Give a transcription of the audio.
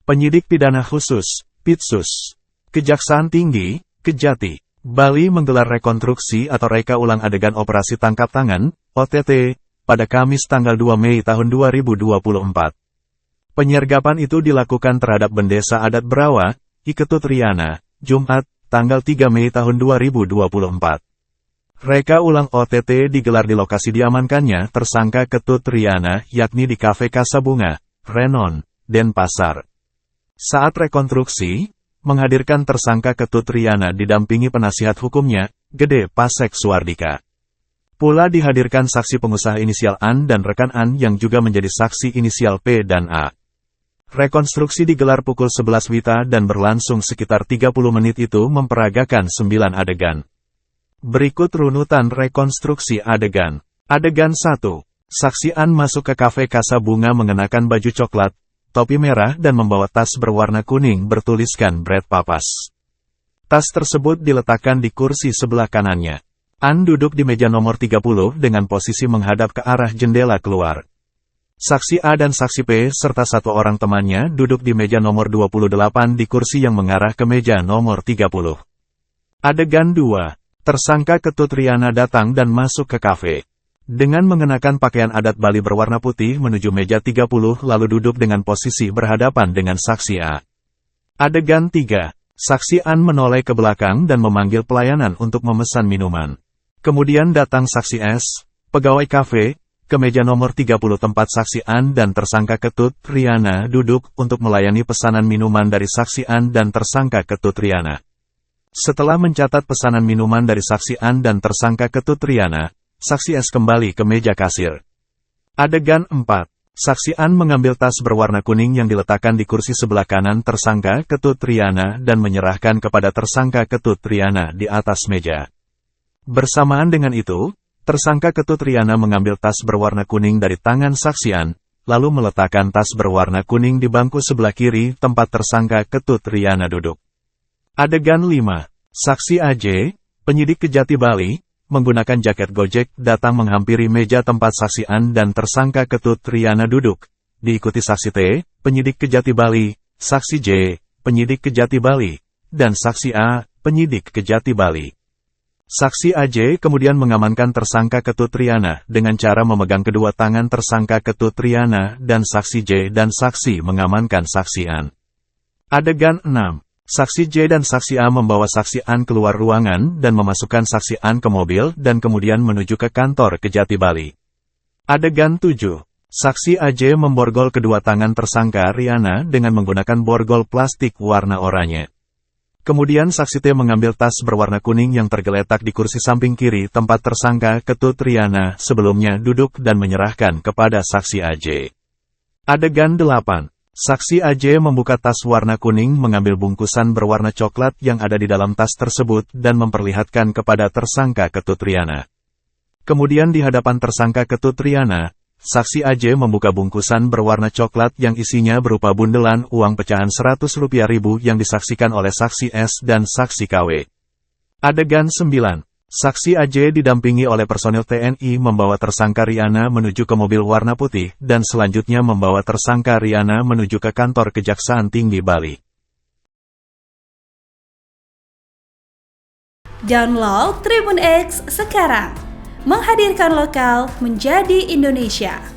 Penyidik Pidana Khusus, Pitsus, Kejaksaan Tinggi, Kejati, Bali menggelar rekonstruksi atau reka ulang adegan operasi tangkap tangan, OTT, pada Kamis tanggal 2 Mei tahun 2024. Penyergapan itu dilakukan terhadap Bendesa Adat Brawa, Iketut Riana, Jumat, tanggal 3 Mei tahun 2024. Reka ulang OTT digelar di lokasi diamankannya tersangka Ketut Riana yakni di Cafe Kasabunga, Renon, Denpasar. Saat rekonstruksi, menghadirkan tersangka Ketut Riana didampingi penasihat hukumnya, Gede Pasek Suardika. Pula dihadirkan saksi pengusaha inisial An dan rekan An yang juga menjadi saksi inisial P dan A. Rekonstruksi digelar pukul 11 WITA dan berlangsung sekitar 30 menit itu memperagakan 9 adegan. Berikut runutan rekonstruksi adegan. Adegan 1. Saksi An masuk ke Cafe Kasabunga mengenakan baju coklat, topi merah dan membawa tas berwarna kuning bertuliskan Bread Papas. Tas tersebut diletakkan di kursi sebelah kanannya. An duduk di meja nomor 30 dengan posisi menghadap ke arah jendela keluar. Saksi A dan saksi P serta satu orang temannya duduk di meja nomor 28 di kursi yang mengarah ke meja nomor 30. Adegan 2. Tersangka Ketut Riana datang dan masuk ke kafe. Dengan mengenakan pakaian adat Bali berwarna putih menuju meja 30 lalu duduk dengan posisi berhadapan dengan saksi A. Adegan 3. Saksi An menoleh ke belakang dan memanggil pelayanan untuk memesan minuman. Kemudian datang saksi S, pegawai kafe, ke meja nomor 30 tempat saksi An dan tersangka Ketut Riana duduk untuk melayani pesanan minuman dari saksi An dan tersangka Ketut Riana. Setelah mencatat pesanan minuman dari saksi An dan tersangka Ketut Riana, saksi S kembali ke meja kasir. Adegan 4. Saksi An mengambil tas berwarna kuning yang diletakkan di kursi sebelah kanan tersangka Ketut Riana dan menyerahkan kepada tersangka Ketut Riana di atas meja. Bersamaan dengan itu, tersangka Ketut Riana mengambil tas berwarna kuning dari tangan saksi An, lalu meletakkan tas berwarna kuning di bangku sebelah kiri tempat tersangka Ketut Riana duduk. Adegan 5. Saksi AJ, penyidik Kejati Bali, menggunakan jaket Gojek datang menghampiri meja tempat saksi An dan tersangka Ketut Riana duduk, diikuti saksi T, penyidik Kejati Bali, saksi J, penyidik Kejati Bali, dan saksi A, penyidik Kejati Bali. Saksi AJ kemudian mengamankan tersangka Ketut Riana dengan cara memegang kedua tangan tersangka Ketut Riana dan saksi J dan saksi mengamankan saksi An. Adegan 6. Saksi J dan saksi A membawa saksi An keluar ruangan dan memasukkan saksi An ke mobil dan kemudian menuju ke kantor Kejati Bali. Adegan 7. Saksi AJ memborgol kedua tangan tersangka Riana dengan menggunakan borgol plastik warna oranye. Kemudian saksi T mengambil tas berwarna kuning yang tergeletak di kursi samping kiri tempat tersangka Ketut Riana sebelumnya duduk dan menyerahkan kepada saksi AJ. Adegan 8. Saksi AJ membuka tas warna kuning mengambil bungkusan berwarna coklat yang ada di dalam tas tersebut dan memperlihatkan kepada tersangka Ketut Riana. Kemudian di hadapan tersangka Ketut Riana, saksi AJ membuka bungkusan berwarna coklat yang isinya berupa bundelan uang pecahan Rp100.000 yang disaksikan oleh saksi S dan saksi KW. Adegan 9. Saksi AJ didampingi oleh personil TNI membawa tersangka Riana menuju ke mobil warna putih dan selanjutnya membawa tersangka Riana menuju ke kantor Kejaksaan Tinggi Bali. Download Tribun X sekarang, menghadirkan lokal menjadi Indonesia.